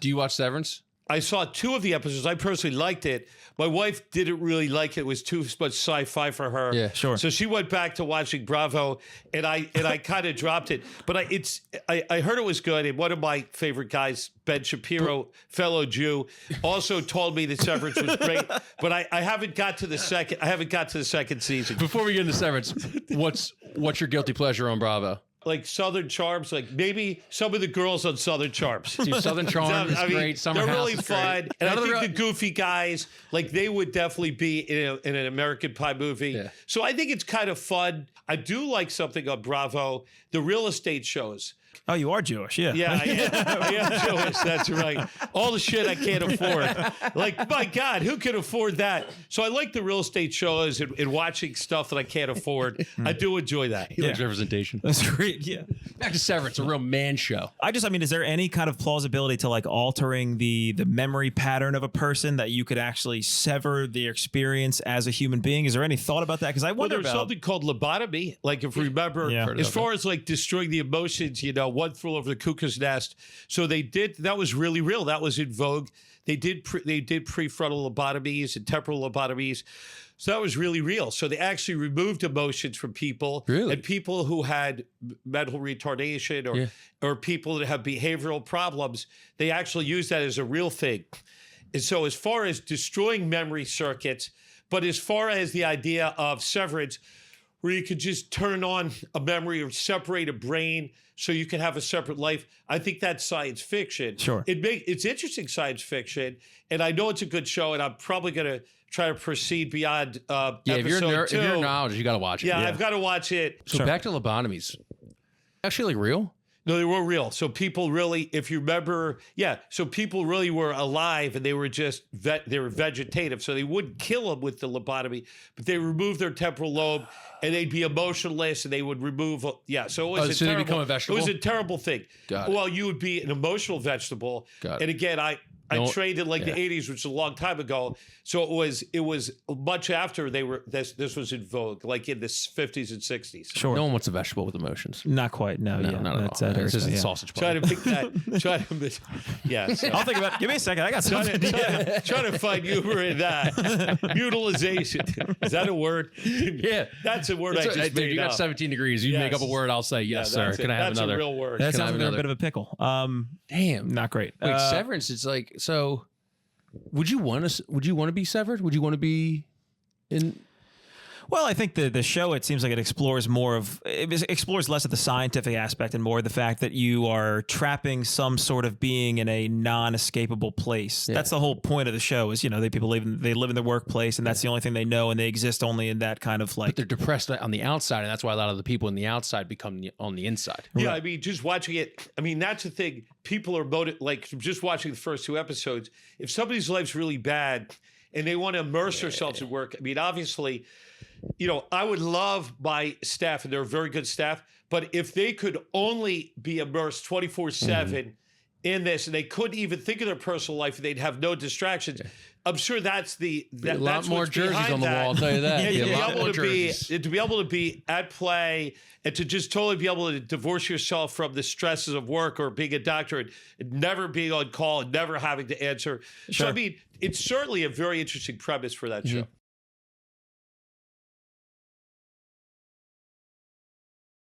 Do you watch Severance? I saw 2 of the episodes. I personally liked it. My wife didn't really like it. It was too much sci-fi for her. Yeah, sure. So she went back to watching Bravo, and I kind of dropped it. But I heard it was good. And one of my favorite guys, Ben Shapiro, fellow Jew, also told me that Severance was great. But I haven't got to the second. I haven't got to the second season. Before we get into Severance, what's your guilty pleasure on Bravo? Like Southern Charms, like maybe some of the girls on Southern Charms. Dude, Southern Charms is great. Summer they're House really is fun. great. And I think the goofy guys, like they would definitely be in an American Pie movie. Yeah. So I think it's kind of fun. I do like something on Bravo, the real estate shows. Oh, you are Jewish, yeah. Yeah, I am Jewish. That's right. All the shit I can't afford. Like, my God, who can afford that? So I like the real estate shows and watching stuff that I can't afford. I do enjoy that. He likes representation. That's great, yeah. Back to Severance, a real man show. I mean, is there any kind of plausibility to like altering the memory pattern of a person that you could actually sever the experience as a human being? Is there any thought about that? Because I wonder there's something called lobotomy. Like if you remember, as far as like destroying the emotions, one flew over the cuckoo's nest. So that was really real. That was in vogue. They did prefrontal lobotomies and temporal lobotomies. So that was really real. So they actually removed emotions from people. Really? And people who had mental retardation or people that have behavioral problems, they actually use that as a real thing. And so as far as destroying memory circuits, but as far as the idea of severance, where you could just turn on a memory or separate a brain so you can have a separate life. I think that's science fiction. Sure. It's interesting science fiction, and I know it's a good show, and I'm probably going to try to proceed beyond episode 2. If you're a neurologist, you got to watch it. Yeah, I've got to watch it. So back to lobotomies. Actually, like real? No, they were real. So people really, if you remember, so people really were alive and they were just, they were vegetative. So they wouldn't kill them with the lobotomy, but they removed their temporal lobe and they'd be emotionless and they would remove, so it was they become a vegetable? It was a terrible thing. Got it. Well, you would be an emotional vegetable. Got it. And again, I trained in the 80s, which is a long time ago. So it was much after this was in vogue, like in the 50s and 60s. Sure. No one wants a vegetable with emotions. Not quite. No, not at all. It's just a sausage Try party. to pick that. So. I'll think about it. Give me a second. I got something. Try to find humor in that. Mutilization. Is that a word? Yeah. That's a word I just dude, made you got up. 17 degrees. You make up a word, I'll say, yes, sir. Can I have another? That's a real word. That sounds like a bit of a pickle. Damn. Not great. Wait, Severance, it's like, so would you want to be severed? Would you want to be in... Well, I think the show, it seems like it explores less of the scientific aspect and more the fact that you are trapping some sort of being in a non-escapable place. Yeah. That's the whole point of the show is, people live in their workplace and that's the only thing they know and they exist only in that kind of like... But they're depressed on the outside and that's why a lot of the people on the outside become on the inside. Yeah, I mean, just watching it, that's the thing. People are like just watching the first 2 episodes. If somebody's life's really bad and they want to immerse themselves in work, obviously... I would love my staff, and they're a very good staff, but if they could only be immersed 24/7 in this, and they couldn't even think of their personal life, and they'd have no distractions, I'm sure that's a lot more jerseys on the wall, I'll tell you that. To be able to be at play and to just totally be able to divorce yourself from the stresses of work or being a doctor and never being on call and never having to answer. Sure. So, it's certainly a very interesting premise for that show.